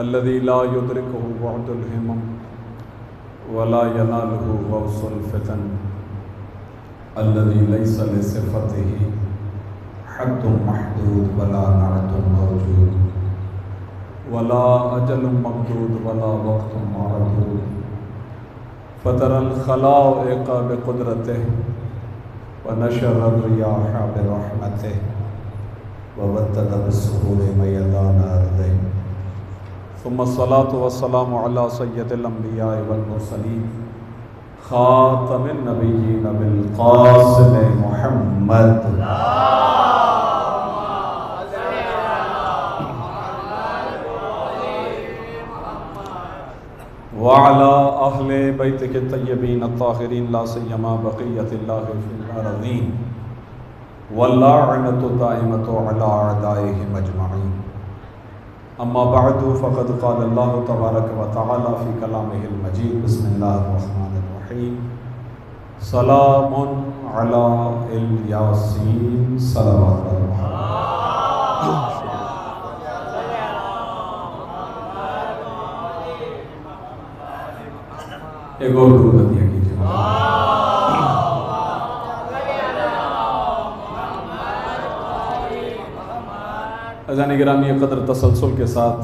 الذي لا يدركه بعد الهمم ولا يناله غوص الفتن الذي ليس لصفته حد محدود ولا نعت موجود ولا أجل ممدود ولا وقت معدود فطر الخلائق بقدرته ونشر الرياح برحمته وبدد بالسهول ميدان أرضه ثم الصلاة والسلام على سيد الأنبياء والمرسلين خاتم النبيين بالقاسم محمد وعلى أهل بيتك الطيبين الطاهرين لا سيما بقية الله في الأرضين واللعنة الدائمة على أعدائهم أجمعين أما بعد فقد قال الله تبارك وتعالى في كلامه المجيد بسم الله الرحمن الرحيم سلام على الياسين صلوات الله ایک اور درود عطیہ کیجیے عزیزان گرامی قدر تسلسل کے ساتھ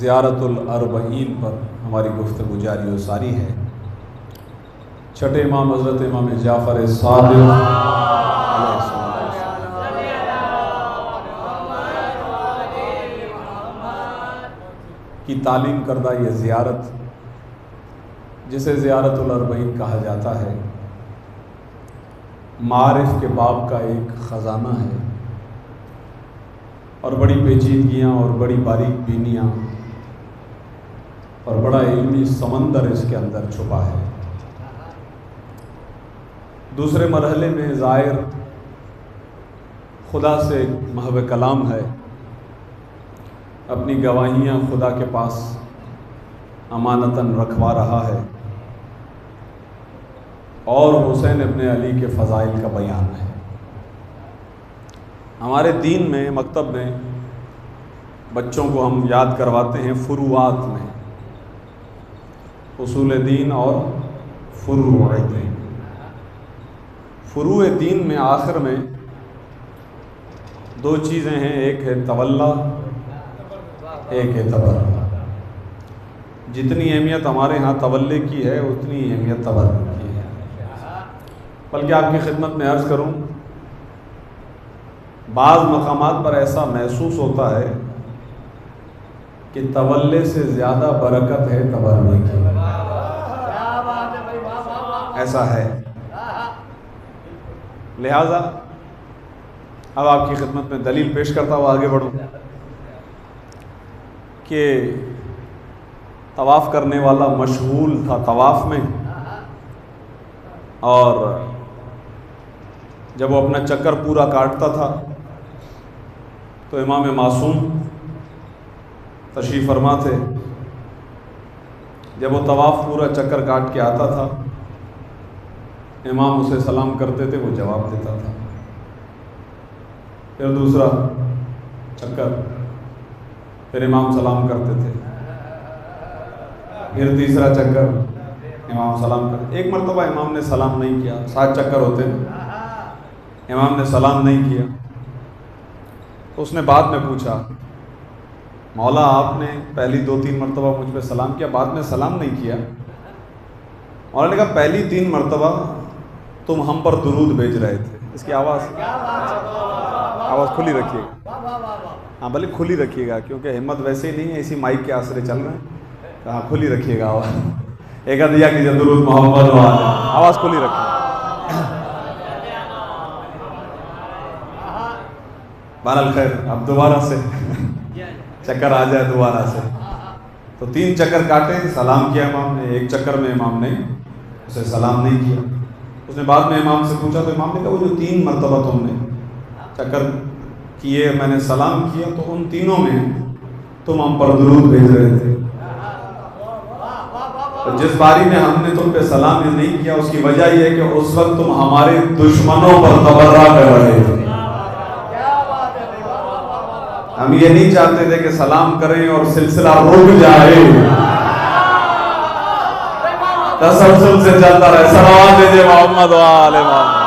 زیارت الاربعین پر ہماری گفتگو جاری و ساری ہے۔ چھٹے امام حضرت امام جعفر صادق علیہ السلام کی تعلیم کردہ یہ زیارت جسے زیارت الاربعین کہا جاتا ہے، معارف کے باب کا ایک خزانہ ہے اور بڑی پیچیدگیاں اور بڑی باریک بینیاں اور بڑا علمی سمندر اس کے اندر چھپا ہے۔ دوسرے مرحلے میں زائر خدا سے محو کلام ہے، اپنی گواہیاں خدا کے پاس امانتاً رکھوا رہا ہے، اور حسین ابن علی کے فضائل کا بیان ہے۔ ہمارے دین میں مکتب میں بچوں کو ہم یاد کرواتے ہیں فروعات میں، اصول دین اور فروع دین۔ فروع دین میں آخر میں دو چیزیں ہیں، ایک ہے تولا، ایک ہے تبرع۔ جتنی اہمیت ہمارے ہاں تولے کی ہے اتنی اہمیت تبرع کی ہے۔ بلکہ آپ کی خدمت میں عرض کروں، بعض مقامات پر ایسا محسوس ہوتا ہے کہ تولے سے زیادہ برکت ہے تبرع کی، ایسا ہے۔ لہذا اب آپ کی خدمت میں دلیل پیش کرتا ہوا آگے بڑھوں کہ طواف کرنے والا مشغول تھا طواف میں، اور جب وہ اپنا چکر پورا کاٹتا تھا تو امام معصوم تشریف فرما تھے، جب وہ طواف پورا چکر کاٹ کے آتا تھا امام اسے سلام کرتے تھے، وہ جواب دیتا تھا۔ پھر دوسرا چکر، پھر امام سلام کرتے تھے، پھر تیسرا چکر امام سلام کرتے۔ ایک مرتبہ امام نے سلام نہیں کیا، 7 چکر ہوتے ہیں، امام نے سلام نہیں کیا تو اس نے بعد میں پوچھا، مولا آپ نے پہلی 2-3 مرتبہ مجھ پہ سلام کیا، بعد میں سلام نہیں کیا؟ مولا نے کہا پہلی 3 مرتبہ تم ہم پر درود بھیج رہے تھے۔ اس کی آواز کھلی رکھیے گا، ہاں بھلے کھلی رکھیے گا، کیونکہ ہمت ویسے ہی نہیں ہے، اسی مائک کے آسرے چل رہے ہیں، کہاں کھلی رکھیے گا آواز۔ ایک عدیہ کیجیے درود محمد و آل، آواز کھلی رکھیے۔ بہرحال خیر، اب دوبارہ سے چکر آ جائے دوبارہ سے، تو 3 چکر کاٹے، سلام کیا امام نے، ایک چکر میں امام نے اسے سلام نہیں کیا۔ اس نے بعد میں امام سے پوچھا تو امام نے کہا وہ جو 3 مرتبہ تم نے چکر کیے میں نے سلام کیا تو ان تینوں میں تم ہم پر درود بھیج رہے تھے، جس باری میں ہم نے تم پہ سلام نہیں کیا اس کی وجہ یہ ہے کہ اس وقت تم ہمارے دشمنوں پر تبرہ کر رہے تھے۔ ہم یہ نہیں چاہتے تھے کہ سلام کریں اور سلسلہ رک جائے، تسلسل سے چلتا رہے. سلام دیجیے محمد و آل محمد.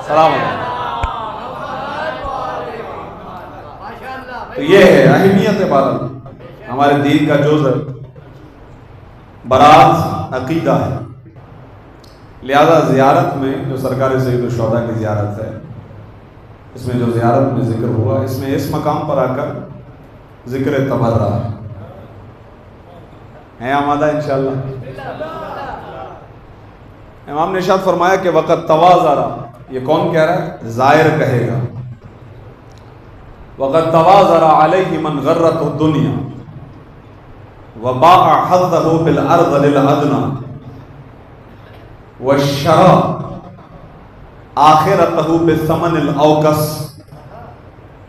سلام علیکم. تو یہ ہے اہمیت بارات. ہمارے دین کا جز ہے. بارات عقیدہ ہے. لہذا زیارت میں جو سرکار سید الشہداء کی زیارت ہے، اس میں جو زیارت میں ذکر ہوا، اس میں اس مقام پر آ کر ذکر تبرہ ہے آمادہ انشاءاللہ. امام نے ارشاد فرمایا کہ وقت توازرا، یہ کون کہہ رہا ہے؟ زائر کہے گا. وقت توازرا علیہ من غرت الدنیا وباع حظہ بالارض للادنى وشرى آخرتہ بالثمن الاوکس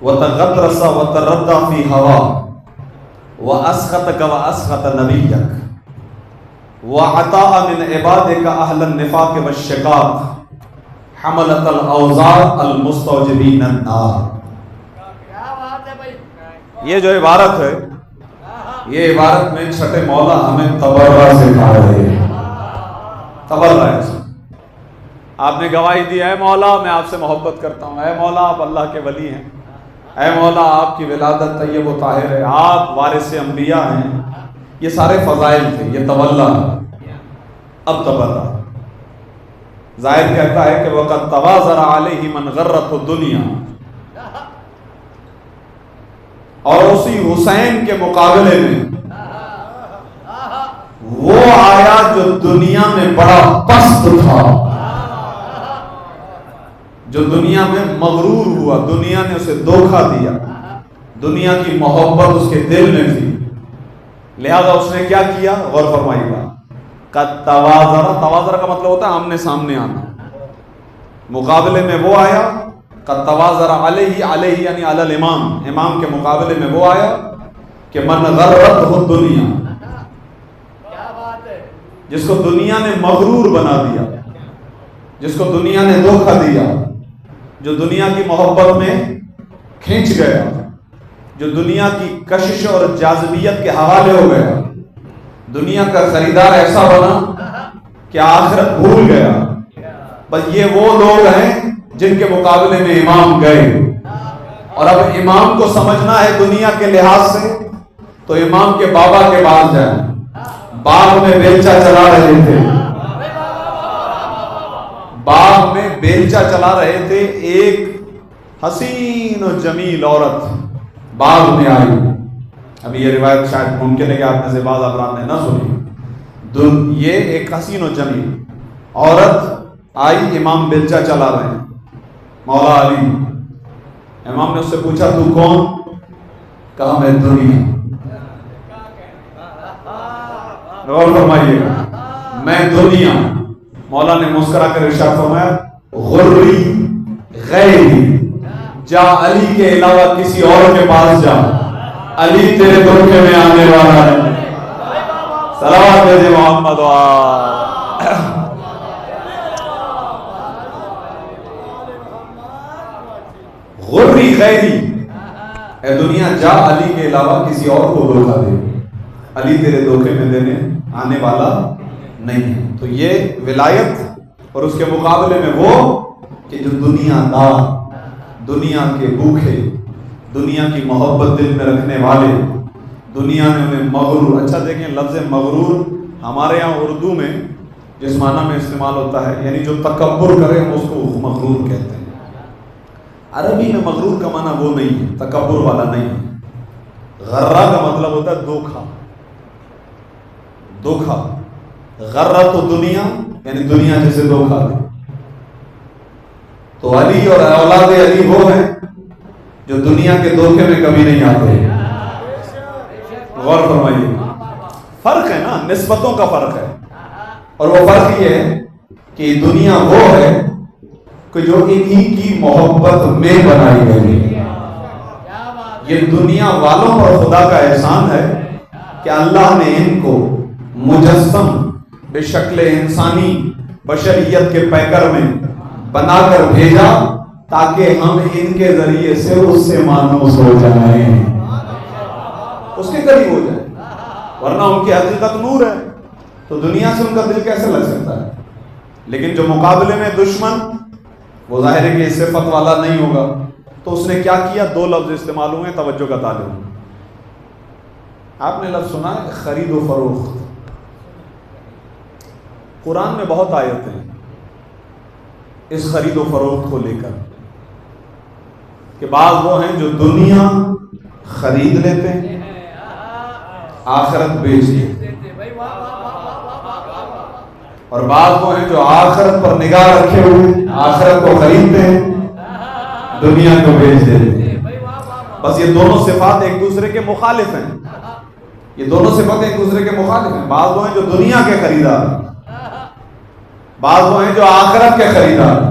وتغطرس وتردى فی ہوا واسخطک واسخط نبیک وعطاء من عبادک اہل النفاق والشقاق حملۃ الاوزار المستوجبین النار. یہ جو عبارت ہے، یہ عبارت میں چھٹے مولا ہمیں تبرہ سکھا رہے ہیں. تبرہ ہے. آپ نے گواہی دی، اے مولا میں آپ سے محبت کرتا ہوں، اے مولا آپ اللہ کے ولی ہیں، اے مولا آپ کی ولادت طیب و طاہر ہے، آپ وارث انبیاء ہیں. یہ سارے فضائل تھے، یہ تولا. اب تبرہ. ظاہر کہتا ہے کہ وقت توازر علیہ من غرت الدنیا، اور اسی حسین کے مقابلے میں وہ آیا جو دنیا میں بڑا پست تھا، جو دنیا میں مغرور ہوا، دنیا نے اسے دھوکہ دیا، دنیا کی محبت اس کے دل میں تھی. لہذا اس نے کیا کیا؟ غور فرمائیے گا. توازر، توازر کا مطلب ہوتا ہے آمنے سامنے آنا. مقابلے میں وہ آیا، قد توازر علیہ، علیہ یعنی علی الامام، امام کے مقابلے میں وہ آیا کہ من غرتہ الدنیا، جس کو دنیا نے مغرور بنا دیا، جس کو دنیا نے دھوکہ دیا، جو دنیا کی محبت میں کھینچ گیا، جو دنیا کی کشش اور جاذبیت کے حوالے ہو گیا، دنیا کا خریدار ایسا بنا کہ آخرت بھول گیا. بس یہ وہ لوگ ہیں جن کے مقابلے میں امام گئے. اور اب امام کو سمجھنا ہے دنیا کے لحاظ سے، تو امام کے بابا کے پاس جائیں. باغ میں بیلچا چلا رہے تھے، باغ میں بیلچا چلا رہے تھے. ایک حسین و جمیل عورت باغ میں آئی. ابھی یہ روایت شاید ممکن ہے کہ آپ میں سے بعض افراد نے نہ سنی. یہ ایک حسین و جمیل عورت آئی، امام بیلچا چلا رہے ہیں، مولا علی. امام نے اس سے پوچھا تو کون؟ کہا میں دنیا. غور فرمائیے گا، میں دنیا. مولا نے مسکرا کر ارشاد فرمایا غری غیری، جا علی کے علاوہ کسی اور کے پاس جا، علی تیرے دھوکے میں آنے والا ہے. صلوات بھیجے محمد غری غیری، اے دنیا جا علی کے علاوہ کسی اور کو دھوکہ دے، علی تیرے دھوکے میں دینے آنے والا نہیں ہے. تو یہ ولایت، اور اس کے مقابلے میں وہ کہ جو دنیا دار، دنیا کے بھوکے، دنیا کی محبت دل میں رکھنے والے، دنیا نے انہیں مغرور. اچھا دیکھیں لفظ مغرور ہمارے یہاں اردو میں جس معنی میں استعمال ہوتا ہے، یعنی جو تکبر کرے ہم اس کو مغرور کہتے ہیں. عربی میں مغرور کا معنی وہ نہیں ہے، تکبر والا نہیں ہے. غرہ کا مطلب ہوتا ہے دھوکا، دھوکا. غرہ تو دنیا یعنی دنیا جسے دھوکا دے. تو علی اور اولاد علی وہ ہیں جو دنیا کے دھوکے میں کبھی نہیں آتے. غور فرمائیے، فرق ہے نا، نسبتوں کا فرق ہے. اور وہ فرق یہ ہے کہ دنیا وہ ہے کہ جو انہی کی محبت میں بنائی گئی. یہ دنیا والوں پر خدا کا احسان ہے کہ اللہ نے ان کو مجسم بشکل انسانی بشریت کے پیکر میں بنا کر بھیجا تاکہ ہم ان کے ذریعے سے اس سے مانوس ہو جائیں، اس کے قریب ہو جائیں، ورنہ ان کی حقیقت نور ہے تو دنیا سے ان کا دل کیسے لگ سکتا ہے؟ لیکن جو مقابلے میں دشمن، وہ ظاہر ہے کہ صفت والا نہیں ہوگا، تو اس نے کیا کیا؟ دو لفظ استعمال ہوئے، توجہ کا طالب۔ آپ نے لفظ سنا ہے خرید و فروخت۔ قرآن میں بہت آیتیں ہیں اس خرید و فروخت کو لے کر، کہ بعض وہ ہیں جو دنیا خرید لیتے ہیں، آخرت بیچ دیتے ہیں، اور بعض وہ ہیں جو آخرت پر نگاہ رکھے ہوئے آخرت کو خریدتے ہیں، دنیا کو بیچ دیتے ہیں۔ بس یہ دونوں صفات ایک دوسرے کے مخالف ہیں، یہ دونوں صفات ایک دوسرے کے مخالف ہیں۔ بعض وہ ہیں جو دنیا کے خریدار، بعض وہ ہیں جو آخرت کے خریدار،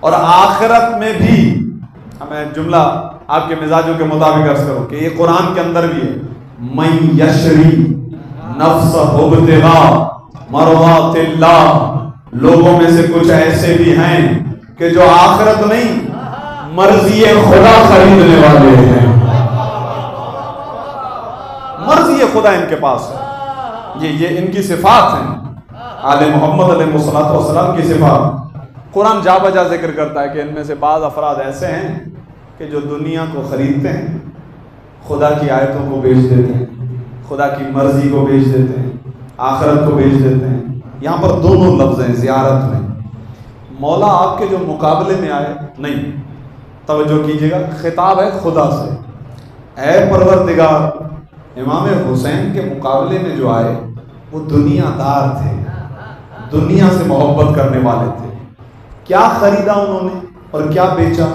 اور آخرت میں بھی میں جملہ آپ کے مزاجوں کے مطابق عرض کروں کہ یہ قرآن کے اندر بھی ہے، من یشری نفسہ ابتغاء مرضات اللہ، لوگوں میں سے کچھ ایسے بھی ہیں کہ جو آخرت نہیں مرضی خدا خریدنے والے ہیں، مرضی خدا ان کے پاس ہے، یہ ان کی صفات ہیں، آل محمد علیہ السلام کی صفات۔ قرآن جا بجا ذکر کرتا ہے کہ ان میں سے بعض افراد ایسے ہیں کہ جو دنیا کو خریدتے ہیں، خدا کی آیتوں کو بیچ دیتے ہیں، خدا کی مرضی کو بیچ دیتے ہیں، آخرت کو بیچ دیتے ہیں۔ یہاں پر دونوں لفظ ہیں زیارت میں۔ مولا آپ کے جو مقابلے میں آئے نہیں، توجہ کیجئے گا، خطاب ہے خدا سے، اے پروردگار، امام حسین کے مقابلے میں جو آئے وہ دنیا دار تھے، دنیا سے محبت کرنے والے تھے۔ کیا خریدا انہوں نے اور کیا بیچا؟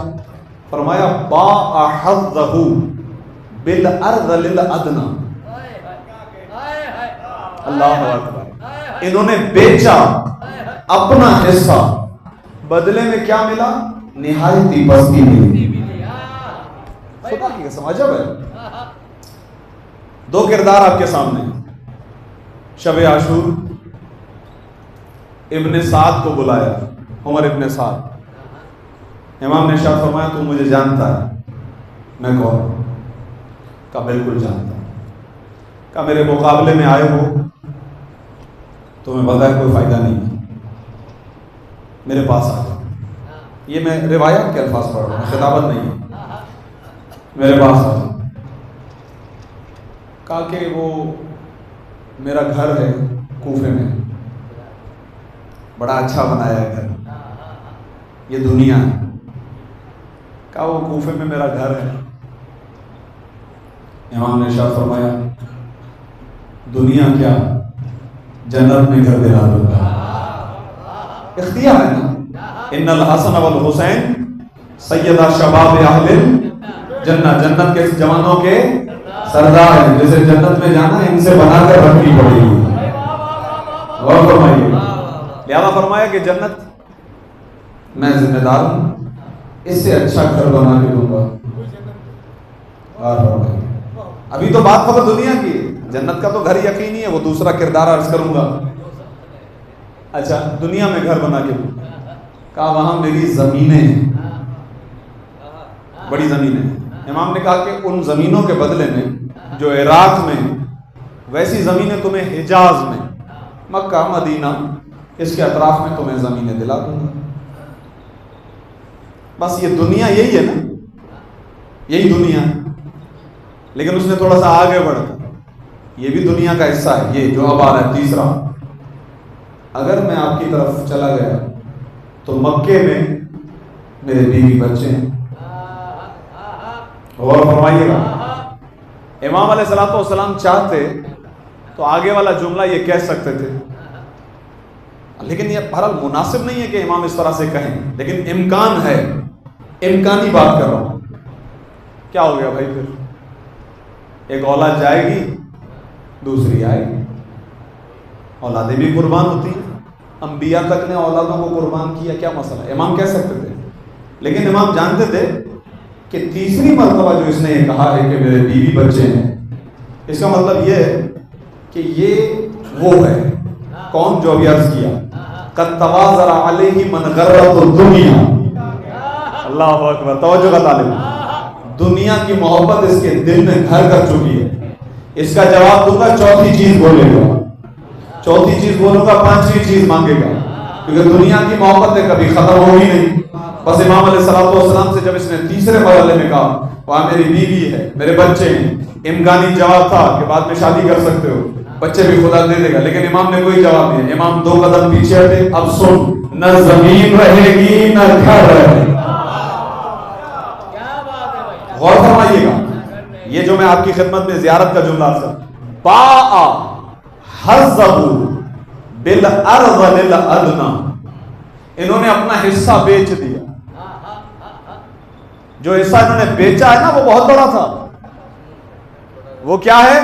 فرمایا باع حظہ بالارض للادنی، اللہ اکبر، انہوں نے بیچا اپنا حصہ، بدلے میں کیا ملا؟ نہایت ہی پستی ملی۔ خدا کی قسم عجب ہے۔ دو کردار آپ کے سامنے، شب عاشور ابن سعد کو بلایا، عمر ابن سعد، امام نے ارشاد فرمایا تو مجھے جانتا ہے؟ میں کون؟ کہا بالکل جانتا ہوں۔ کہا میرے مقابلے میں آئے ہو، تمہیں پتا ہے کوئی فائدہ نہیں، میرے پاس آ جاؤ۔ یہ میں روایات کے الفاظ پڑھ رہا ہوں، خطابت نہیں ہے، میرے پاس آ جاؤ۔ کہا کہ وہ میرا گھر ہے کوفے میں، بڑا اچھا بنایا ہے گھر، یہ دنیا ہے۔ کہا وہ کوفے میں میرا گھر ہے۔ امام نے ارشاد فرمایا دنیا کیا، جنت میں گھر دلا دوں گا۔ اختیار ہے نا، ان الحسن والحسین سیدہ شباب اہل جنت، جنت کے جوانوں کے سردار ہیں، جسے جنت میں جانا ان سے بنا کر رکھنی پڑے گی۔ غور فرمائیے، لہذا فرمایا کہ جنت میں ذمہ دار ہوں، اس سے اچھا گھر بنا کے دوں گا۔ ابھی تو بات خبر دنیا کی، جنت کا تو گھر یقینی ہے، وہ دوسرا کردار عرض کروں گا۔ اچھا دنیا میں گھر بنا کے دوں، کہا وہاں میری زمینیں ہیں، بڑی زمینیں ہیں۔ امام نے کہا کہ ان زمینوں کے بدلے میں جو عراق میں ویسی زمینیں تمہیں حجاز میں، مکہ مدینہ اس کے اطراف میں تمہیں زمینیں دلا دوں گا۔ بس یہ دنیا یہی ہے نا، یہی دنیا ہے، لیکن اس نے تھوڑا سا آگے بڑھ کر یہ بھی دنیا کا حصہ ہے، یہ جو اب آ رہا ہے تیسرا، اگر میں آپ کی طرف چلا گیا تو مکے میں میرے بیوی بچے ہیں۔ غور فرمائیے گا، امام علیہ السلام چاہتے تو آگے والا جملہ یہ کہہ سکتے تھے، لیکن یہ بہرحال مناسب نہیں ہے کہ امام اس طرح سے کہیں، لیکن امکان ہے، امکانی بات کر رہا ہوں۔ کیا ہو گیا بھائی؟ پھر ایک اولاد جائے گی، دوسری آئے گی، اولادیں بھی قربان ہوتی ہیں، انبیاء تک نے اولادوں کو قربان کیا، کیا مسئلہ؟ امام کہہ سکتے تھے، لیکن امام جانتے تھے کہ تیسری مرتبہ جو اس نے یہ کہا ہے کہ میرے بیوی بچے ہیں، اس کا مطلب یہ ہے کہ یہ وہ ہے کون جو ابھی عرض کیا، قد تواضع علیہ من غرۃ الدنیا، اللہ اکبر، توجہ کا طالب، دنیا کی محبت اس کے دل میں گھر کر چکی ہے. اس کا جواب دوں گا، چوتھی چیز بولے گا، چوتھی چیز بولوں گا، پانچویں چیز مانگے گا، کیونکہ دنیا کی محبتیں کبھی ختم ہوگی نہیں. بس امام علیہ السلام سے جب اس نے تیسرے مرحلے میں کہا وہاں میری بیوی ہے، میرے بچے ہیں، امکانی جواب تھا کہ بعد میں شادی کر سکتے ہو، بچے بھی خدا دے دے گا، لیکن امام نے کوئی جواب نہیں. امام 2 قدم پیچھے ہٹے، اب سن، نہ زمین رہے گی نہ گھر رہے گی. غور فرمائیے گا، یہ جو میں آپ کی خدمت میں زیارت کا جملہ تھا، باء حظہ بالارض للادنی، انہوں نے اپنا حصہ بیچ دیا. جو حصہ انہوں نے بیچا ہے نا وہ بہت بڑا تھا. وہ کیا ہے؟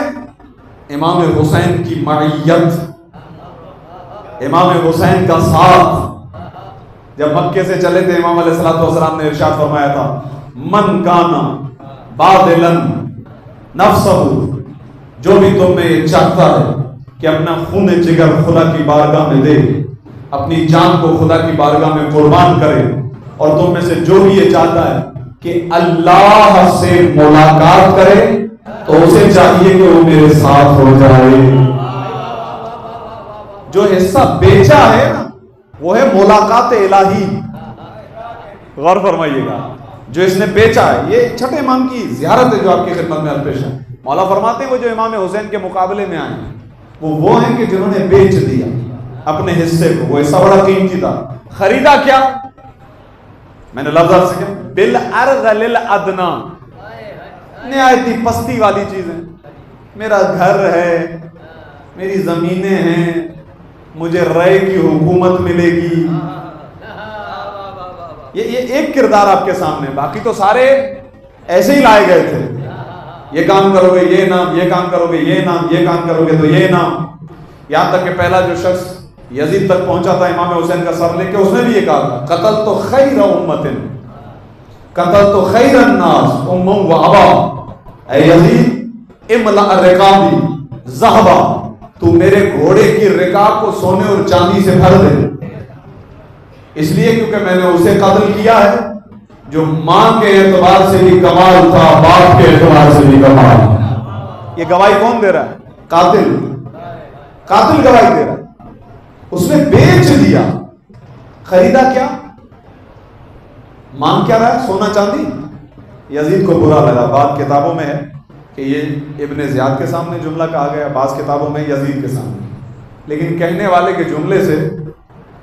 امام حسین کی معیت، امام حسین کا ساتھ. جب مکے سے چلے تھے امام علیہ السلام نے ارشاد فرمایا تھا، من کانا بادلن نفسہ، جو بھی تم میں یہ چاہتا ہے کہ اپنا خون جگر خدا کی بارگاہ میں دے، اپنی جان کو خدا کی بارگاہ میں قربان کرے، اور تم میں سے جو بھی یہ چاہتا ہے کہ اللہ سے ملاقات کرے، تو اسے چاہیے کہ وہ میرے ساتھ ہو جائے. جو حصہ بیچا ہے نا وہ ہے ملاقات الہی. غور فرمائیے گا، جو اس نے بیچا ہے، یہ چھٹے امام کی زیارت ہے جو آپ کی خدمت میں پیش ہے. مولا فرماتے ہیں وہ جو امام حسین کے مقابلے میں آئے ہیں وہ ہیں کہ جنہوں نے بیچ دیا اپنے حصے کو. وہ حصہ بڑا قیمتی تھا. خریدا کیا؟ میں نے لفظ سے کیا؟ بالارض للادنی، نہایتی پستی والی چیزیں. میرا گھر ہے، میری زمینیں ہیں، مجھے رائے کی حکومت ملے گی. یہ ایک کردار آپ کے سامنے، باقی تو سارے ایسے ہی لائے گئے تھے. یہ کام کرو گے یہ نام، یہ کام کرو گے یہ نام، یہ کام کرو گے تو یہ نام. یہاں تک کہ پہلا جو شخص یزید تک پہنچا تھا امام حسین کا سر لے کے، اس نے بھی یہ کہا تھا، قتل تو خیر امت، قتل تو خیر الناس ام و ابا. اے یزید املأ رقابی ذہبا، تو میرے گھوڑے کی رکاب کو سونے اور چاندی سے بھر دے. اس لیے کیونکہ میں نے اسے قتل کیا ہے جو ماں کے اعتبار سے بھی کمال تھا، باپ کے اعتبار سے بھی کمال. یہ گواہی کون دے رہا ہے؟ قاتل. قاتل گواہی دے رہا ہے. اس نے بیچ دیا. خریدا کیا؟ مانگ کیا رہا ہے؟ سونا چاندی. یزید کو برا لگا. بعض کتابوں میں ہے کہ یہ ابن زیاد کے سامنے جملہ کہا گیا، بعض کتابوں میں یزید کے سامنے، لیکن کہنے والے کے جملے سے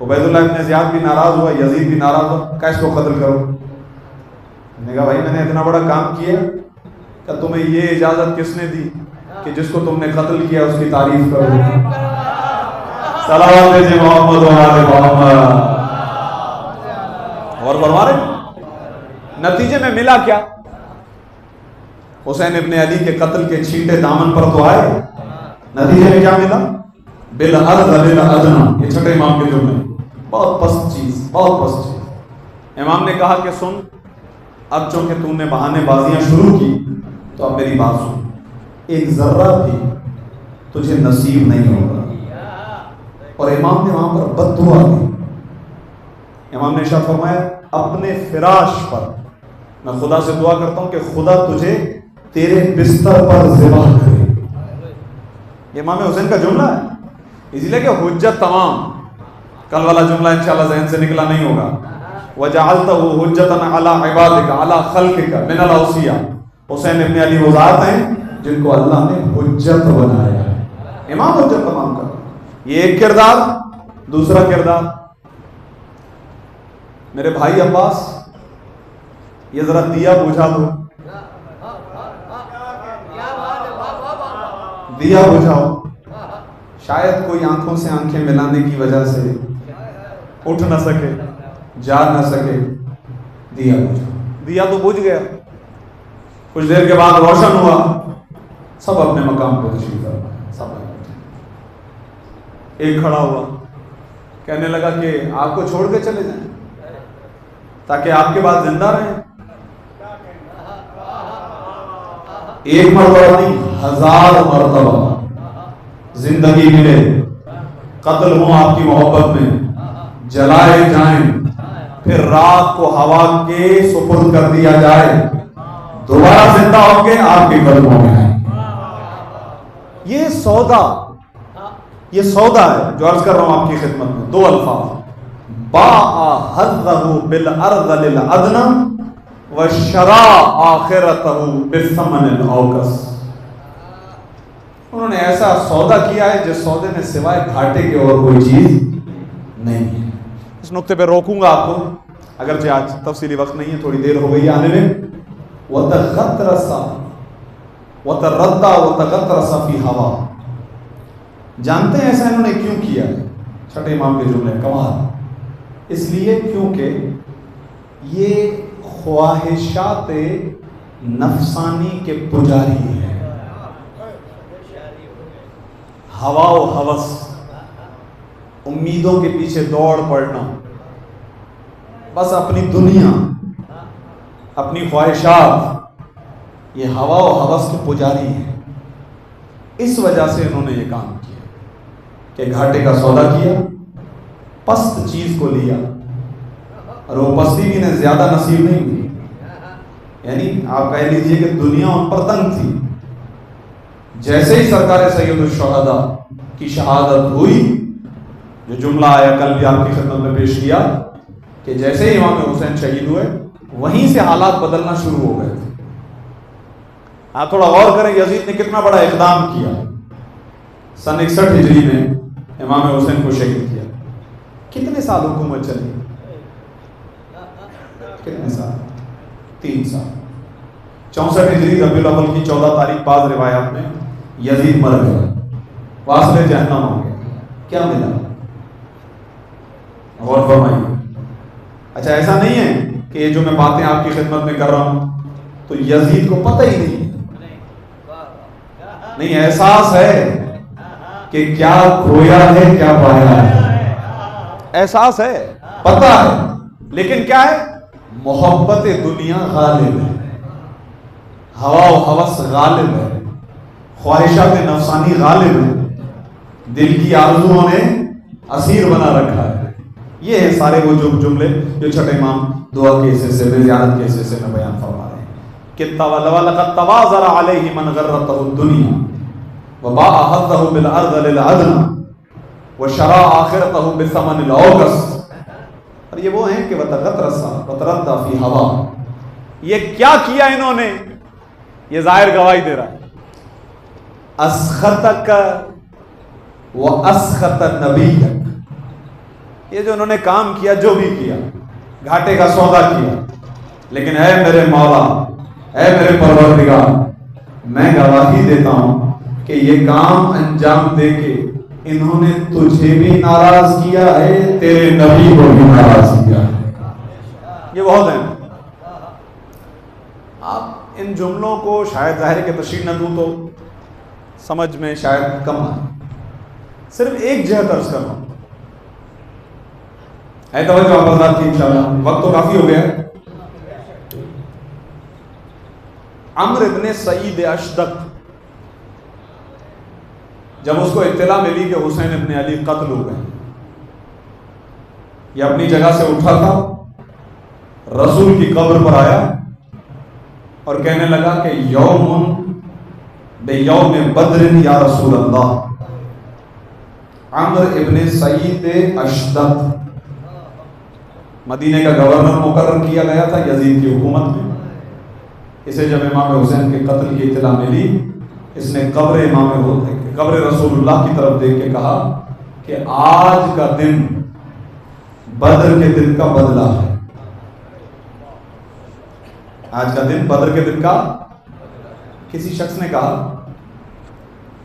عبید اللہ ابن زیاد بھی ناراض ہوا، یزید بھی ناراض ہوا. کہ اس کو قتل کرو. نے کہا بھائی میں نے اتنا بڑا کام کیا کہ تمہیں یہ اجازت کس نے دی کہ جس کو تم نے قتل کیا اس کی تعریف کرو. صلوات بھیجے محمد و آل محمد. اور فرما رہے نتیجے میں ملا کیا؟ حسین ابن علی کے قتل کے چھینٹے دامن پر تو آئے. نتیجے میں کیا ملا؟ بالارض للادنی. یہ چھٹے امام کے جملے، بہت پست چیز، بہت پست چیز. امام نے کہا کہ سن، اب چونکہ تم نے بہانے بازیاں شروع کی تو اب میری بات سن. ایک ذرہ بھی تجھے نصیب نہیں ہوگا. اور امام نے وہاں پر بد دعا دی. امام نے ارشاد فرمایا اپنے فراش پر میں خدا سے دعا کرتا ہوں کہ خدا تجھے تیرے بستر پر ذبح کرے. یہ امام حسین کا جملہ ہے. اسی لیے کہ حجت تمام، کل والا جملہ انشاءاللہ ذہن سے نکلا نہیں ہوگا. وَجَعَلْتَهُ حُجَّةً عَلَىٰ عِبَادِكَ عَلَىٰ خَلْقِكَ مِنَ الْأَوْصِيَاءِ. حسین ابن علی وہ ذات ہیں جن کو اللہ نے حجت بنایا ہے. امام حجت تمام کا. یہ ایک کردار. دوسرا کردار، میرے بھائی عباس یہ ذرا دیا بجھا دو. دیا بجھاؤ. شاید کوئی آنکھوں سے آنکھیں ملانے کی وجہ سے اٹھ نہ سکے، جا نہ سکے. دیا بجھاؤ. دیا تو بجھ گیا. کچھ دیر کے بعد روشن ہوا. سب اپنے مقام پہ تشریف آئے. سب ایک کھڑا ہوا، کہنے لگا کہ آپ کو چھوڑ کے چلے جائیں تاکہ آپ کے بعد زندہ رہیں. ایک مرتبہ نہیں، 1000 مرتبہ زندگی ملے، قتل ہوں آپ کی محبت میں، جلائے جائیں، پھر رات کو ہوا کے سپرد کر دیا جائے، دوبارہ زندہ ہوں گے، آپ کے قدموں میں آئیں گے۔ یہ سودا ہے جو عرض کر رہا ہوں آپ کی خدمت میں، دو الفاظ، باع حظه بالارذل الادنى وشرا آخرته بالثمن الاوکس۔ انہوں نے ایسا سودا کیا ہے جس سودے میں سوائے گھاٹے کے اور کوئی چیز نہیں ہے۔ اس نقطے پہ روکوں گا آپ کو، اگرچہ آج تفصیلی وقت نہیں ہے، تھوڑی دیر ہو گئی آنے میں۔ وَتَغَطْرَسَ وَتَرَدَّ وَتَغَطْرَسَ فِي هَوَى۔ جانتے ہیں ایسا انہوں نے کیوں کیا ہے؟ چھٹے امام کے جملے کمال، اس لیے کیونکہ یہ خواہشات نفسانی کے پجاری ہیں۔ ہوا و ہوس، امیدوں کے پیچھے دوڑ پڑنا، بس اپنی دنیا، اپنی خواہشات، یہ ہوا و ہوس کے پجاری ہیں۔ اس وجہ سے انہوں نے یہ کام کیا کہ گھاٹے کا سودا کیا، پست چیز کو لیا، اور وہ پستی بھی انہیں زیادہ نصیب نہیں ہوئی، یعنی آپ کہہ لیجئے کہ دنیا ان پر تنگ تھی۔ جیسے ہی سرکار سید الشہداء کی شہادت ہوئی، جو جملہ آیا کل بھی آپ کی خدمت میں پیش کیا کہ جیسے ہی امام حسین شہید ہوئے، وہیں سے حالات بدلنا شروع ہو گئے تھے۔ آپ تھوڑا غور کریں یزید نے کتنا بڑا اقدام کیا۔ سن 61 ہجری میں امام حسین کو شہید کیا۔ کتنے سال حکومت چلی؟ کتنے سال؟ 3 سال۔ 64 ہجری ربیع الاول کی 14 تاریخ بعض روایات میں یزید مر گیا، واصل جہنم ہو گیا۔ کیا ملا؟ غور فرمائیے۔ اچھا ایسا نہیں ہے کہ یہ جو میں باتیں آپ کی خدمت میں کر رہا ہوں تو یزید کو پتہ ہی نہیں، احساس ہے کہ کیا کھویا ہے کیا پایا ہے، احساس ہے، پتہ ہے، لیکن کیا ہے؟ محبت دنیا غالب ہے، ہوا و ہوس غالب ہے، خواہشات نفسانی غالب ہے، دل کی آرزوؤں نے اسیر بنا رکھا ہے۔ یہ ہے سارے وہ جملے جو چھٹے امام دعا کے حصے سے، زیارت کے حصے سے میں بیان فرما رہے ہیں کہ وَلَقَدْ تَوَازَرَ عَلَيْهِ مَنْ غَرَّتْهُ الدُّنْيَا وَبَاعَ حَظَّهُ بِالْأَرْذَلِ الْأَدْنَى وَشَرَا آخِرَتَهُ بِالثَّمَنِ الْأَوْكَسِ۔ اور یہ وہ ہیں کہ وَتَغَطْرَسَ وَتَرَدَّ فِي هَوَى۔ یہ کیا کیا انہوں نے؟ یہ ظاہر گواہی دے رہا ہے، أَسْخَطَكَ وَأَسْخَطَ نَبِيَّكَ۔ یہ جو انہوں نے کام کیا، جو بھی کیا، گھاٹے کا سودا کیا، لیکن اے میرے مولا، اے میرے پروردگار، میں گواہی دیتا ہوں کہ یہ کام انجام دے کے انہوں نے تجھے بھی ناراض کیا ہے، تیرے نبی کو بھی ناراض کیا ہے۔ یہ بہت ہے۔ آپ ان جملوں کو شاید ظاہر کہ تشریح نہ دوں تو سمجھ میں شاید کم آئے، صرف ایک جہت عرض کر رہا ہوں۔ ہے توجہ آپ حضرات کی انشاءاللہ، وقت تو کافی ہو گیا ہے۔ عمرو ابن سعید اشدق، جب اس کو اطلاع ملی کہ حسین ابن علی قتل ہو گئے، یہ اپنی جگہ سے اٹھا تھا، رسول کی قبر پر آیا اور کہنے لگا کہ یوم بیوم بدر یا رسول اللہ۔ عمرو ابن سعید اشدق مدینے کا گورنر مقرر کیا گیا تھا یزید کی حکومت میں۔ اسے جب امام حسین کے قتل کی اطلاع ملی، اس نے قبر رسول اللہ کی طرف دیکھ کے کہا کہ آج کا دن بدر کے دن کا بدلہ ہے۔ آج کا دن بدر کے دن کا۔ کسی شخص نے کہا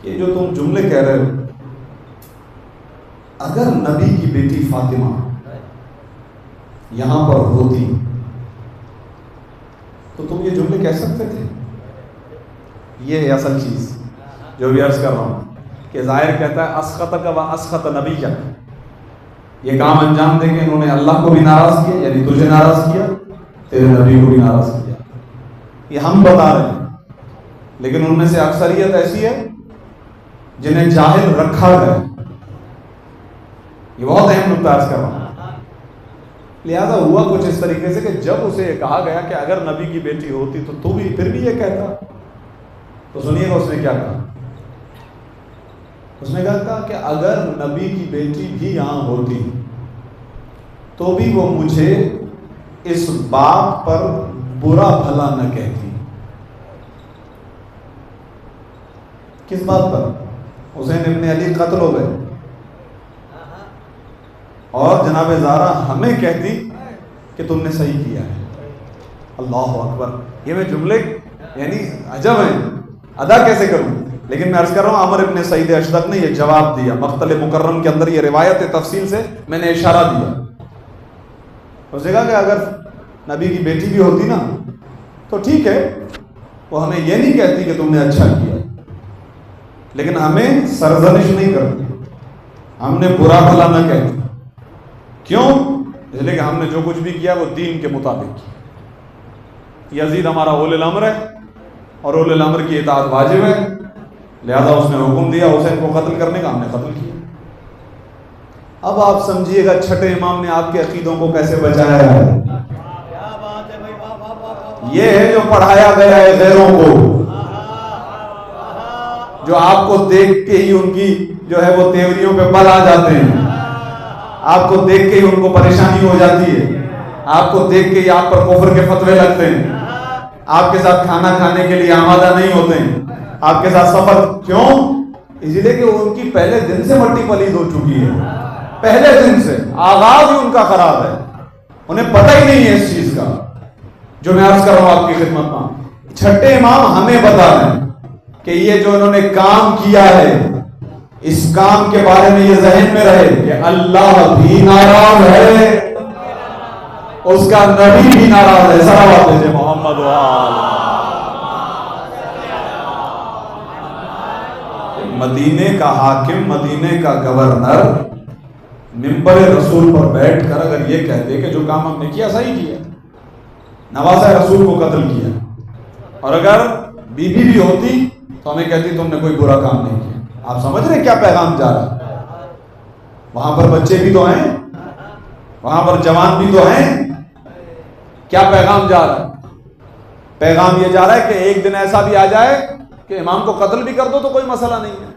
کہ جو تم جملے کہہ رہے ہو، اگر نبی کی بیٹی فاطمہ یہاں پر ہوتی تو تم یہ جملے کہہ سکتے تھے؟ یہ ہے اصل چیز جو بھی عرض کر رہا ہوں کہ ظاہر کہتا ہے اسخطک و اسخط نبیک، یہ کام انجام دے کے انہوں نے اللہ کو بھی ناراض کیا، یعنی تجھے ناراض کیا، تیرے نبی کو بھی ناراض کیا۔ یہ ہم بتا رہے ہیں، لیکن ان میں سے اکثریت ایسی ہے جنہیں جاہل رکھا گیا۔ یہ بہت اہم نقطہ عرض کر رہا ہوں۔ لہذا ہوا کچھ اس طریقے سے کہ جب اسے کہا گیا کہ اگر نبی کی بیٹی ہوتی تو بھی پھر بھی یہ کہتا، تو سنیے گا اس نے کیا کہا. اس نے کہا کہ اگر نبی کی بیٹی بھی یہاں ہوتی تو بھی وہ مجھے اس بات پر برا بھلا نہ کہتی. کس بات پر؟ حسین ابن علی قتل ہو گئے اور جناب زہرا ہمیں کہتی کہ تم نے صحیح کیا ہے. اللہ اکبر. یہ میں جملے یعنی عجب ہیں، ادا کیسے کروں؟ لیکن میں عرض کر رہا ہوں عمر ابن سعید اشدق نے یہ جواب دیا. مقتل مکرم کے اندر یہ روایت تفصیل سے میں نے اشارہ دیا. اس نے کہا کہ اگر نبی کی بیٹی بھی ہوتی نا تو ٹھیک ہے، وہ ہمیں یہ نہیں کہتی کہ تم نے اچھا کیا، لیکن ہمیں سرزنش نہیں کرتی، ہم نے برا بھلا نہ کہتی. کیوں؟ اس لیے کہ ہم نے جو کچھ بھی کیا وہ دین کے مطابق کیا. یزید ہمارا اولی الامر ہے اور اولی الامر کی اطاعت واجب ہے، لہذا اس نے حکم دیا حسین کو قتل کرنے کا، ہم نے قتل کیا. اب آپ سمجھیے گا چھٹے امام نے آپ کے عقیدوں کو کیسے بچایا ہے. یہ ہے جو پڑھایا گیا ہے غیروں کو، جو آپ کو دیکھ کے ہی ان کی جو ہے وہ تیوریوں پہ بل آ جاتے ہیں، آپ کو دیکھ کے ہی ان کو پریشانی ہو جاتی ہے، آپ کو دیکھ کے ہی آپ پر کفر کے فتوے لگتے ہیں، آپ کے ساتھ کھانا کھانے کے لیے آمادہ نہیں ہوتے ہیں، آپ کے ساتھ سفر. کیوں؟ اسی لیے کہ ان کی پہلے دن سے مٹی پلید ہو چکی ہے، پہلے دن سے آغاز ہی ان کا خراب ہے، انہیں پتہ ہی نہیں ہے اس چیز کا. جو میں عرض کر رہا ہوں آپ کی خدمت میں، چھٹے امام ہمیں بتا رہے ہیں کہ یہ جو انہوں نے کام کیا ہے، اس کام کے بارے میں یہ ذہن میں رہے کہ اللہ بھی ناراض ہے، اس کا نبی بھی ناراض ہے. صلوات بھیجے محمد مدینے کا حاکم، مدینے کا گورنر منبر رسول پر بیٹھ کر اگر یہ کہتے کہ جو کام ہم نے کیا صحیح کیا، نوازہ رسول کو قتل کیا، اور اگر بی بی بھی ہوتی تو ہمیں کہتی تم نے کوئی برا کام نہیں کیا. آپ سمجھ رہے کیا پیغام جا رہا ہے؟ وہاں پر بچے بھی تو ہیں، وہاں پر جوان بھی تو ہیں. کیا پیغام جا رہا ہے؟ پیغام یہ جا رہا ہے کہ ایک دن ایسا بھی آ جائے کہ امام کو قتل بھی کر دو تو کوئی مسئلہ نہیں ہے.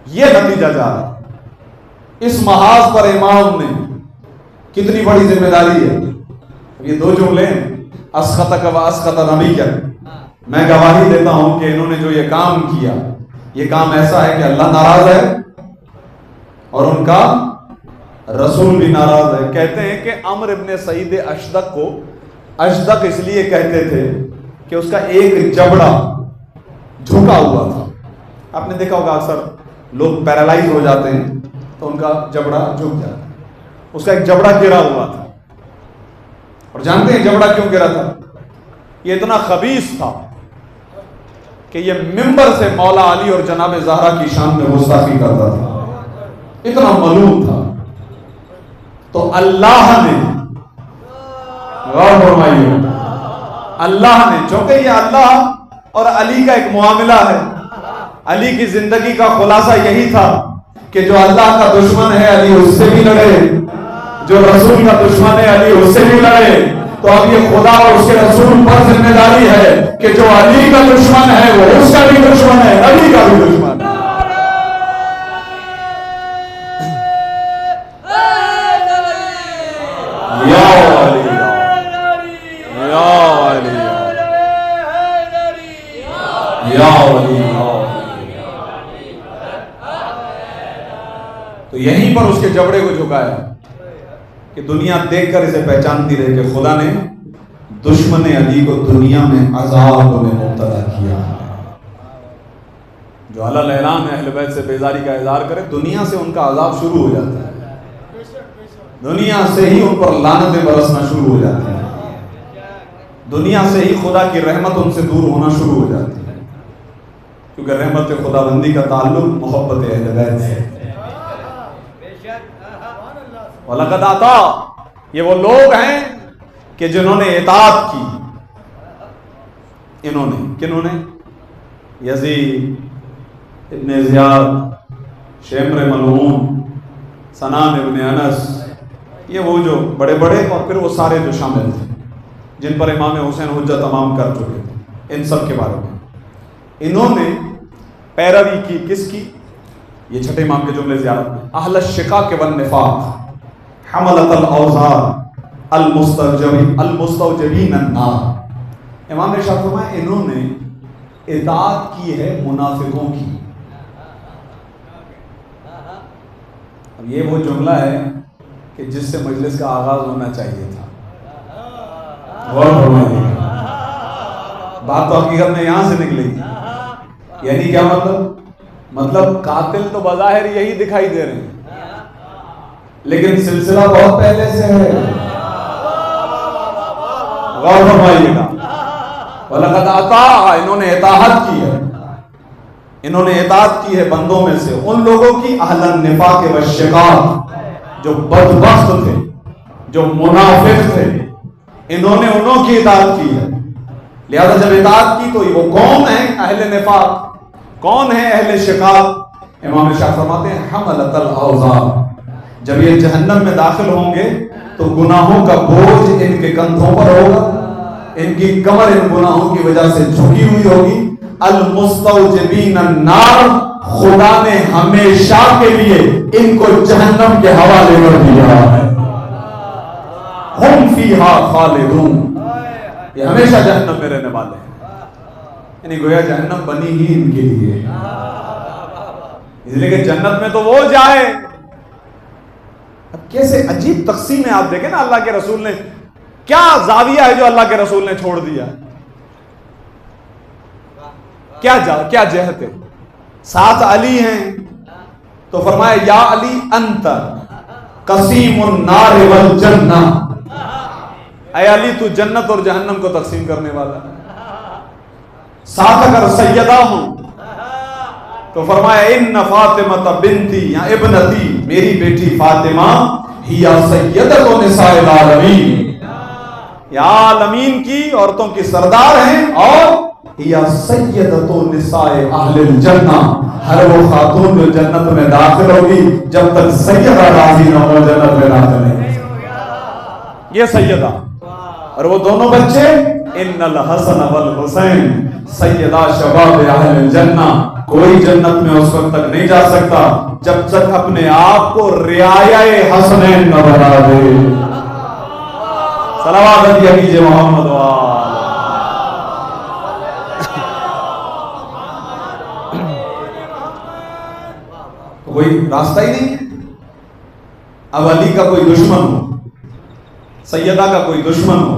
یہ نتیجہ جا رہا ہے. اس محاذ پر امام نے کتنی بڑی ذمہ داری ہے. یہ دو جملے اسخطک و اسخط نبیک، میں گواہی دیتا ہوں کہ انہوں نے جو یہ کام کیا، یہ کام ایسا ہے کہ اللہ ناراض ہے اور ان کا رسول بھی ناراض ہے. کہتے ہیں کہ عمر ابن سعید اشدق کو اشدق اس لیے کہتے تھے کہ اس کا ایک جبڑا جھکا ہوا تھا. آپ نے دیکھا ہوگا اکثر لوگ پیرالائز ہو جاتے ہیں تو ان کا جبڑا جھک جاتا ہے. اس کا ایک جبڑا گرا ہوا تھا، اور جانتے ہیں جبڑا کیوں گرا تھا؟ یہ اتنا خبیث تھا کہ یہ ممبر سے مولا علی اور جناب زہرا کی شان میں گستاخی کرتا تھا، اتنا ملعون تھا. تو اللہ نے غور فرمائیے، اللہ نے، چونکہ یہ اللہ اور علی کا ایک معاملہ ہے، علی کی زندگی کا خلاصہ یہی تھا کہ جو اللہ کا دشمن ہے علی اس سے بھی لڑے، جو رسول کا دشمن ہے علی اس سے بھی لڑے. تو اب یہ خدا اور اس کے رسول پر ذمہ داری ہے کہ جو علی کا دشمن ہے وہ اس کا بھی دشمن ہے، علی کا بھی دشمن ہے. یا علی یا علی یا علی. تو یہیں پر اس کے جبڑے کو جھکایا کہ دنیا دیکھ کر اسے پہچانتی رہے کہ خدا نے دشمن علی کو دنیا میں عذاب میں مبتلا کیا. جو علل اعلان اہل بیت سے بیزاری کا اظہار کرے، دنیا سے ان کا عذاب شروع ہو جاتا ہے، دنیا سے ہی ان پر لعنتیں برسنا شروع ہو جاتی ہیں، دنیا سے ہی خدا کی رحمت ان سے دور ہونا شروع ہو جاتی ہے، کیونکہ رحمت خدا بندی کا تعلق محبت اہل بیت سے. وَلَقَدْ آتَا، یہ وہ لوگ ہیں کہ جنہوں نے اطاعت کی. انہوں نے، کنہوں نے؟ یزید ابن زیاد، شمر ملعون، سنان ابن انس، یہ وہ جو بڑے بڑے اور پھر وہ سارے جو شامل تھے جن پر امام حسین حجت تمام کر چکے تھے، ان سب کے بارے میں انہوں نے پیروی کی کس کی؟ یہ چھٹے امام کے جملے زیارت میں، اہل الشقاق والنفاق حملۃ الاوزار المستوجبین النار۔ امام نے شاہ فرمایا انہوں نے اطاعت کی ہے منافقوں کی۔ اب یہ وہ جملہ ہے کہ جس سے مجلس کا آغاز ہونا چاہیے تھا، غور فرمائیے، بات تو حقیقت میں یہاں سے نکلے گی۔ یعنی کیا مطلب قاتل تو بظاہر یہی دکھائی دے رہے ہیں لیکن سلسلہ بہت پہلے سے ہے۔ غور فرمائیے گا، وَلَقَدْ أَطَاعَ، انہوں نے اطاعت کی ہے، انہوں نے اطاعت کی ہے بندوں میں سے ان لوگوں کی اہل النفاق والشقاق، جو بدبخت تھے، جو منافق تھے، انہوں نے انہوں کی اطاعت کی ہے۔ لہذا جب اطاعت کی تو وہ کون ہیں اہل نفاق، کون ہیں اہل شقاق؟ امام شاہ فرماتے ہیں حملۃ الاوزار، جب یہ جہنم میں داخل ہوں گے تو گناہوں کا بوجھ ان کے کندھوں پر ہوگا، ان کی کمر ان گناہوں کی وجہ سے جھکی ہوئی ہوگی۔ المستوجبین النار، خدا نے ہمیشہ کے لیے ان کو جہنم کے حوالے کر دیا ہے۔ ہم فیہا خالدون، یہ ہمیشہ جہنم میں رہنے والے ہیں، یعنی گویا جہنم بنی ہی ان کے لیے، اس لیے کہ جنت میں تو وہ جائے۔ اب کیسے عجیب تقسیم ہے، آپ دیکھیں نا، اللہ کے رسول نے کیا زاویہ ہے جو اللہ کے رسول نے چھوڑ دیا، کیا جہت ہے۔ ساتھ علی ہیں تو فرمایا یا علی انت قسیم النار والجنہ، اے علی تو جنت اور جہنم کو تقسیم کرنے والا ہے۔ ساتھ اگر سیدہ ہوں تو فرمایا ان فاطمہ بنتی یا ابنتی، میری بیٹی فاطمہ ہی سیدۃ نساء العالمین، یا عالمین کی عورتوں کی سردار ہیں، اور یا سیدۃ نساء اہل الجنہ، ہر وہ خاتون جو جنت میں داخل ہوگی جب تک سیدہ راضی نہ ہو جنت میں داخل نہیں۔ یہ سیدہ اور وہ دونوں بچے ان الحسن والحسین سیدہ شباب اہل الجنہ، کوئی جنت میں اس وقت تک نہیں جا سکتا جب تک اپنے آپ کو رعایہ حسنین نہ بنا دے۔ صلوات علیہ کیجئے محمد وآل۔ کوئی راستہ ہی نہیں ہے۔ اب علی کا کوئی دشمن ہو، سیدہ کا کوئی دشمن ہو،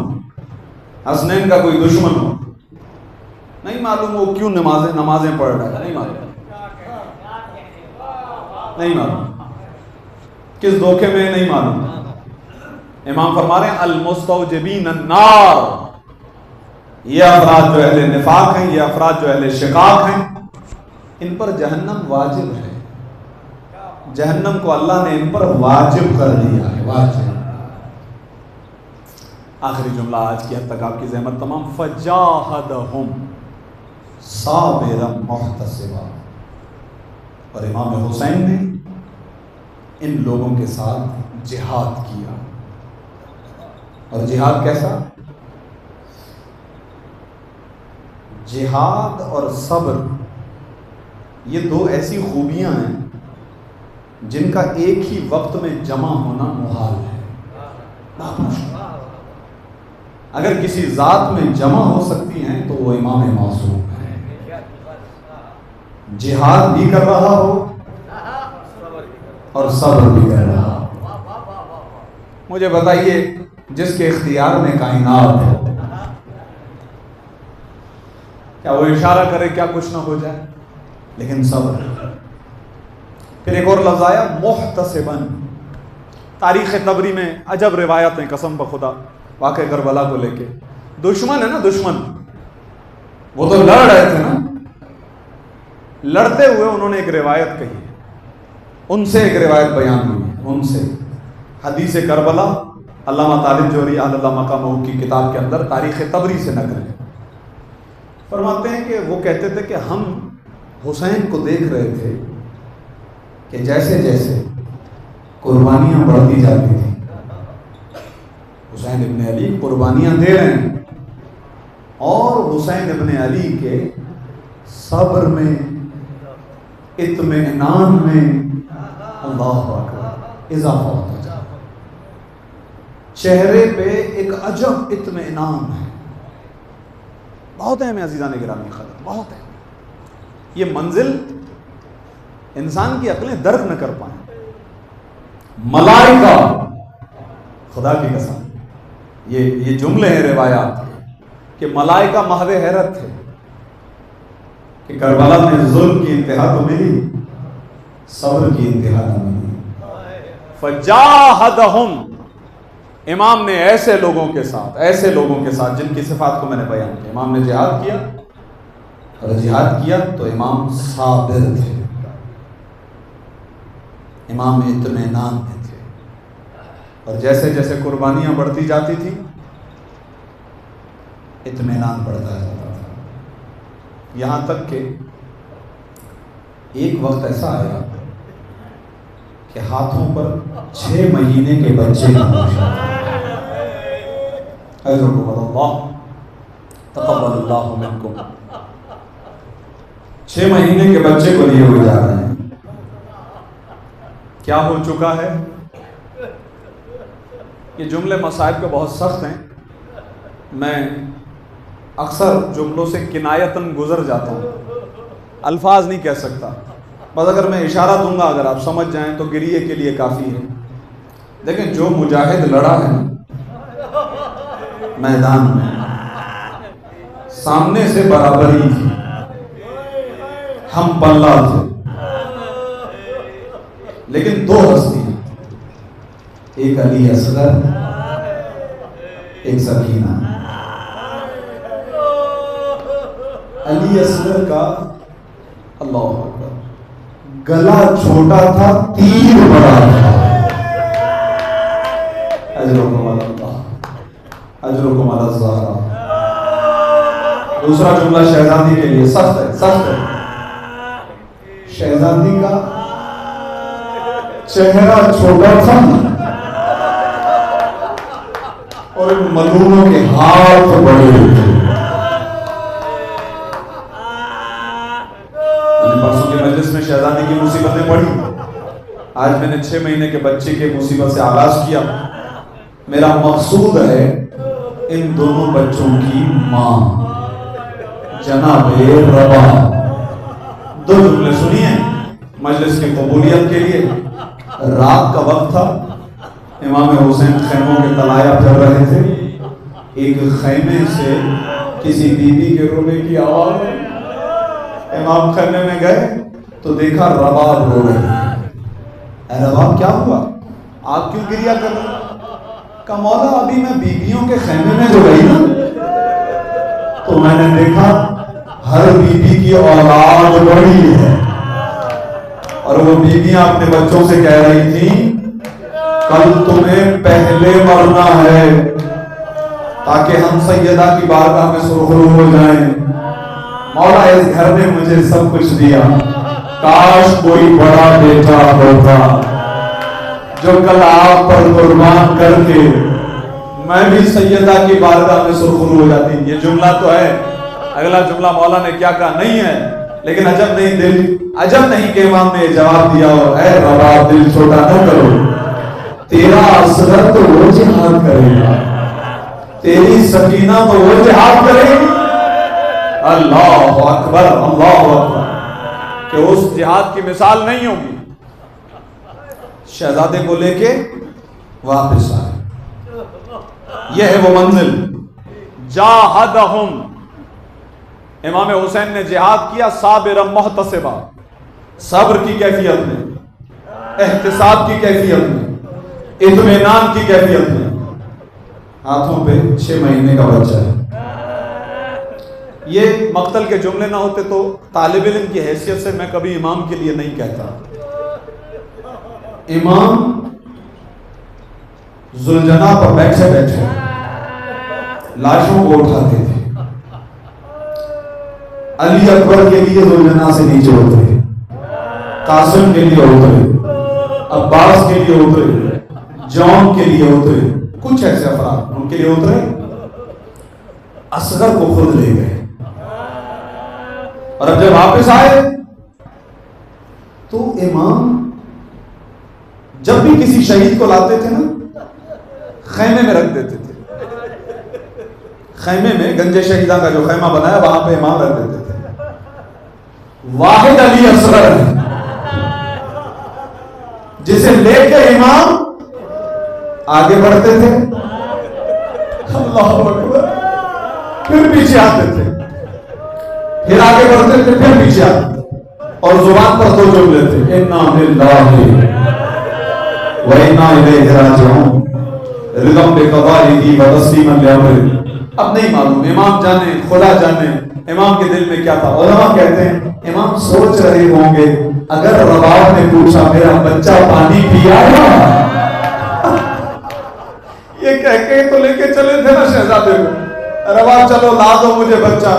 حسنین کا کوئی دشمن ہو، نہیں معلوم وہ کیوں نمازیں پڑھ رہا ہے، نہیں معلوم، نہیں معلوم کس دھوکے میں، نہیں معلوم۔ امام فرما رہے ہیں المستوجبین النار، یہ افراد جو اہل نفاق ہیں، یہ افراد جو اہل شقاق ہیں، ان پر جہنم واجب ہے، جہنم کو اللہ نے ان پر واجب کر دیا ہے، واجب۔ آخری جملہ آج کی حد تک آپ کی زحمت تمام، فجاہدہم صابرا محتسبا، اور امام حسین نے ان لوگوں کے ساتھ جہاد کیا، اور جہاد کیسا؟ جہاد اور صبر یہ دو ایسی خوبیاں ہیں جن کا ایک ہی وقت میں جمع ہونا محال ہے، ناممکن۔ اگر کسی ذات میں جمع ہو سکتی ہیں تو وہ امام معصوم ہے، جہاد بھی کر رہا ہو اور صبر بھی کر رہا ہو۔ مجھے بتائیے جس کے اختیار میں کائنات ہے، کیا وہ اشارہ کرے کیا کچھ نہ ہو جائے؟ لیکن صبر۔ پھر ایک اور لفظ آیا محتسباً۔ تاریخ طبری میں عجب روایت ہیں، قسم بخدا، واقع کربلا کو لے کے۔ دشمن ہے نا، دشمن، وہ تو لڑ رہے تھے نا، لڑتے ہوئے انہوں نے ایک روایت کہی، ان سے ایک روایت بیان ہوئی، ان سے حدیث کربلا، علامہ طالب جوہری اللہ مقامہ کی کتاب کے اندر تاریخ طبری سے نقل ہے۔ فرماتے ہیں کہ وہ کہتے تھے کہ ہم حسین کو دیکھ رہے تھے کہ جیسے جیسے قربانیاں بڑھتی جاتی تھیں، حسین ابن علی قربانیاں دے رہے ہیں، اور حسین ابن علی کے صبر میں، اطمینان میں اللہ اکبر اضافہ ہوتا جا رہا ہے۔ چہرے پہ ایک عجب اطمینان ہے۔ بہت اہم ہے عزیزان گرامی قدر، بہت ہے یہ منزل، انسان کی عقلیں درک نہ کر پائیں۔ ملائکہ، خدا کی قسم، یہ جملے ہیں روایات کہ ملائکہ محو حیرت تھے کہ کربلا میں ظلم کی انتہا تو ملی، صبر کی انتہا نہ ملی۔ فجاہدہم، امام نے ایسے لوگوں کے ساتھ جن کی صفات کو میں نے بیان کیا، امام نے جہاد کیا، اور جہاد کیا تو امام صابر تھے، امام اطمینان میں تھے، اور جیسے جیسے قربانیاں بڑھتی جاتی تھی اطمینان بڑھتا جاتا تھا، یہاں تک کہ ایک وقت ایسا آیا کہ ہاتھوں پر 6 مہینے کے بچے کا نوشا تھا۔ اجرکم اللہ، تقبل اللہ منکم۔ 6 مہینے کے بچے کو لیے ہوئے جا رہے ہیں۔ کیا ہو چکا ہے؟ یہ جملے مصائب کے بہت سخت ہیں، میں اکثر جملوں سے کنایتاً گزر جاتا ہوں، الفاظ نہیں کہہ سکتا، بس اگر میں اشارہ دوں گا اگر آپ سمجھ جائیں تو گریے کے لیے کافی ہے۔ لیکن جو مجاہد لڑا ہے میدان میں، سامنے سے برابری تھی، ہم پلہ تھے، لیکن 2 ہستیاں، ایک علی اصغر، ایک سکینہ۔ علی اصغر کا اللہ اکبر گلا چھوٹا تھا، تیر بڑا تھا۔ اجرکم اللہ، اجرکم علی الزہرا۔ دوسرا جملہ شہزادی کے لیے سخت ہے، سخت ہے۔ شہزادی کا چہرہ چھوٹا تھا اور ان ملونوں کے ہاتھ بڑے تھے۔ پرسوں کے مجلس میں شہزادی کی مصیبتیں پڑھی، آج میں نے 6 مہینے کے بچے کے مصیبت سے آغاز کیا۔ میرا مقصود ہے ان دونوں بچوں کی ماں جناب ربا۔ 2 جملے سنیے مجلس کی قبولیت کے لیے۔ رات کا وقت تھا، امام حسین خیموں کے تلایہ پھر رہے تھے، ایک خیمے سے کسی بی بی کے رونے کی آواز ہے۔ امام خیمے میں گئے تو دیکھا رباب رو رہی ہے۔ اے رباب کیا ہوا؟ آپ کیوں گریہ کر رہے؟ کہا مولا ابھی میں بیویوں کے خیمے میں جو گئی نا تو میں نے دیکھا ہر بیوی کی اولاد بڑی ہے، اور وہ بیویاں اپنے بچوں سے کہہ رہی تھیں کل تمہیں پہلے مرنا ہے تاکہ ہم سیدہ کی بارگاہ میں سرخرو ہو جائیں۔ مولا اس گھر نے مجھے سب کچھ دیا، کاش کوئی بڑا بیٹا ہوتا جو کل آپ پر قربان کر کے میں بھی سیدہ کی بارگاہ میں سرخرو ہو جاتی۔ یہ جملہ تو ہے، اگلا جملہ مولا نے کیا کہا نہیں ہے، لیکن عجب نہیں کہ امام نے جواب دیا، اور اے رباب دل چھوٹا نہ کرو، تیرا اصغر تو وہ جہاد کرے گا، تیری سکینہ تو وہ جہاد کرے گی۔ اللہ اکبر، اللہ اکبر، کہ اس جہاد کی مثال نہیں ہوگی۔ شہزادے کو لے کے واپس آئے، یہ ہے وہ منزل۔ جاہدہم، امام حسین نے جہاد کیا صابرا محتسبا، صبر کی کیفیت میں، احتساب کی کیفیت میں، اطمینان کی کیفیت میں۔ ہاتھوں پہ 6 مہینے کا بچہ ہے۔ یہ مقتل کے جملے نہ ہوتے تو طالب علم کی حیثیت سے میں کبھی امام کے لیے نہیں کہتا۔ امام ذوالجناح پر بیٹھے بیٹھے لاشوں کو اٹھاتے تھے، علی اکبر کے لیے ذوالجناح سے نیچے اترے، قاسم کے لیے اترے، عباس کے لیے اترے، جون کے لیے اترے، کچھ ایسے افراد ان کے لیے اترے، اصغر کو خود لے گئے، اور اب جب واپس آئے تو امام جب بھی کسی شہید کو لاتے تھے نا خیمے میں رکھ دیتے تھے، خیمے میں گنج شہیدہ کا جو خیمہ بنایا وہاں پہ امام رکھ دیتے تھے۔ واحد علی اصغر ہے جسے لے کے امام آگے بڑھتے تھے، اللہ اکبر، پھر پیچھے آتے تھے، پھر آگے بڑھتے تھے، پھر پیچھے آتے تھے، اور زبان پر دو جملے تھے، انا للہ و انا الیہ راجعون، رضا بقضائہ و تسلیما لامرہ۔ اب نہیں معلوم، امام جانے، خدا جانے امام کے دل میں کیا تھا۔ علماء کہتے ہیں امام سوچ رہے ہوں گے اگر رباب نے پوچھا میرا بچہ پانی پیا یہ کہہ کے تو لے کے چلے تھے نا شہزادے کو، رباب چلو لا دو مجھے بچہ،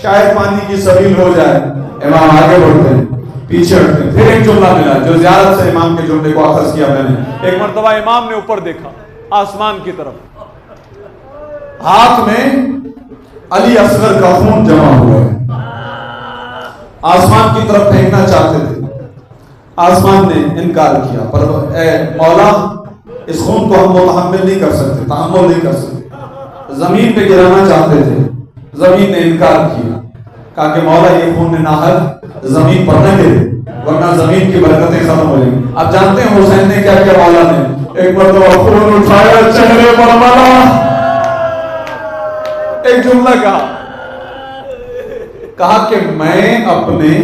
شاید پانی کی سبیل ہو جائے۔ امام آگے بڑھتے ہیں، پیچھے ہٹتے ہیں، پھر ایک جملہ ملا جو زیارت سے امام کے جملے کو اخذ کیا میں نے۔ ایک مرتبہ امام نے اوپر دیکھا آسمان کی طرف، ہاتھ میں علی اصغر کا خون جمع ہوا ہے، آسمان کی طرف پھینکنا چاہتے تھے، آسمان نے انکار کیا، پر اے مولا اس خون کو ہم متحمل نہیں کر سکتے، تحمل نہیں کر سکتے، زمین پہ گرانا چاہتے تھے، زمین نے انکار کیا، کہا کہ مولا یہ خون ناحق زمین پر نہ گرے ورنہ زمین کی برکتیں ختم ہو جائیں۔ اب جانتے ہیں حسین نے کیا کیا؟ مولا نے ایک مرتبہ خون اٹھایا، چہرے پر ملا، ایک جملہ کہا کہ میں اپنے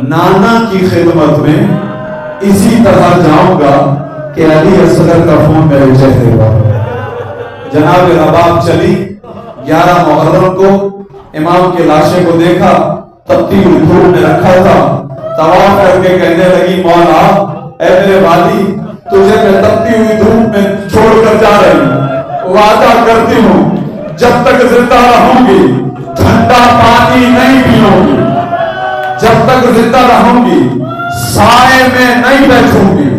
نانا کی خدمت میں اسی طرح جاؤں گا کہ علی اصغر کا خون میرے چہرے پر۔ جناب رباب چلی، 11 محرم کو امام کے لاشے کو دیکھا، تپتی ہوئی دھوپ میں رکھا تھا، طواف کر کے کہنے لگی مولا اے میرے والی تجھے میں تپتی ہوئی دھوپ میں چھوڑ کر جا رہی ہوں، وعدہ کرتی ہوں جب تک زندہ رہوں گی ٹھنڈا پانی نہیں پیوں گی، جب تک زندہ رہوں گی سائے میں نہیں بیٹھوں گی۔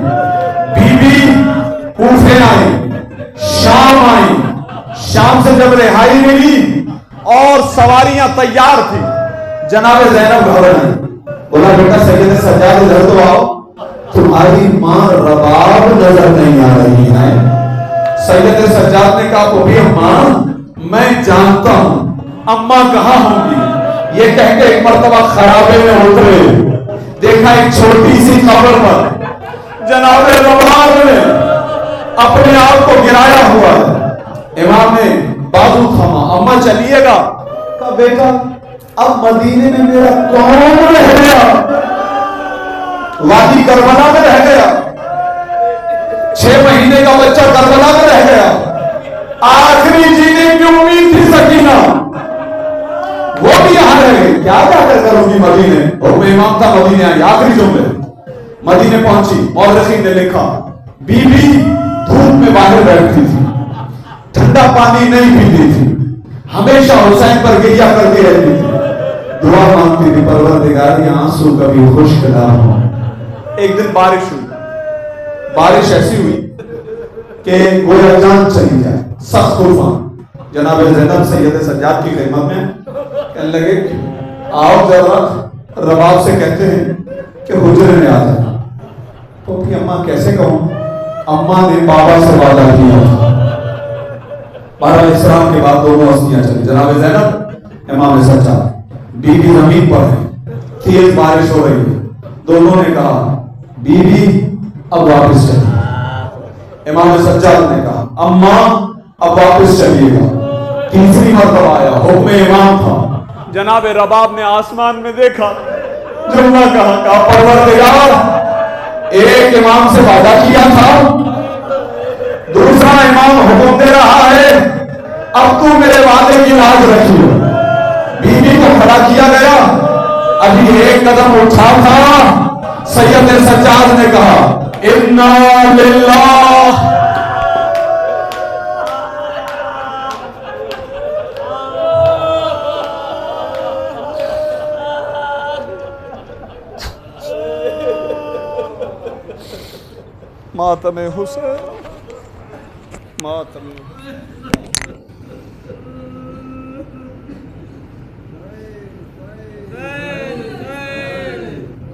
بی بی کوفے آئی، شام آئی، شام سے جب رہائی ملی اور سواریاں تیار تھی، جناب زینب گھبرائی، بولا بیٹا سید سجاد ادھر تو آؤ، تمہاری ماں رباب نظر نہیں آ رہی ہے۔ سید سجاد نے کہا تو بھی اماں میں جانتا ہوں اماں کہاں ہوں گی۔ یہ کہہ کے ایک مرتبہ خرابے میں اترے، دیکھا ایک چھوٹی سی قبر پر جناب رباب نے اپنے آپ کو گرایا ہوا ہے۔ امام نے بازو تھاما، اماں چلیے گا؟ کہا بیٹا اب مدینے میں میرا کون رہ گیا، وادی کربلا میں رہ گیا، 6 مہینے کا بچہ کربلا میں رہ گیا، آخری جینے کی امید تھی سکینہ، وہ بھی یہاں رہ گئی، کیا کر کروں گی مدینے؟ حکم امام تھا مدینے آئی۔ آخری جملے مدینے پہنچی، مورخین نے لکھا بی بی دھوپ میں باہر بیٹھتی تھی، ٹھنڈا پانی نہیں پیتی تھی، ہمیشہ حسین پر گریہ کرتی رہتی تھی، دعا مانگتی تھی پروردگار یہ آنسو کبھی خشک نہ ہو۔ ایک دن بارش ہوئی، بارش ایسی ہوئی کہ گویا جان چلی جائے، سخت طوفان۔ جناب زینب سید سجاد کی خدمت میں کہنے لگے آؤ ذرا، رباب سے کہتے ہیں کہ حجرے میں آ جائے۔ تو بھی اماں کیسے کہوں؟ اماں نے بابا سے وعدہ کیا تھا۔ بہرحال اسلام کے بعد دونوں ہستیاں چلی، جناب زینب، امام سجاد۔ بی بی زمین پر ہے، تیز بارش ہو رہی ہے، دونوں نے کہا بی بی اب واپس چلیے۔ امام سجاد نے کہا اماں اب واپس چلیے گا۔ تیسری مرتبہ آیا، حکم امام تھا، جناب رباب نے آسمان میں دیکھا، جملہ کہا پروردگار ایک امام سے وعدہ کیا تھا، دوسرا امام حکم دے رہا ہے، اب تو میرے وعدے کی لاج رکھیو۔ بی بی کو کھڑا کیا گیا، ابھی ایک قدم اٹھا تھا، سید سجاد نے کہا انا للہ ماتم حسین، موت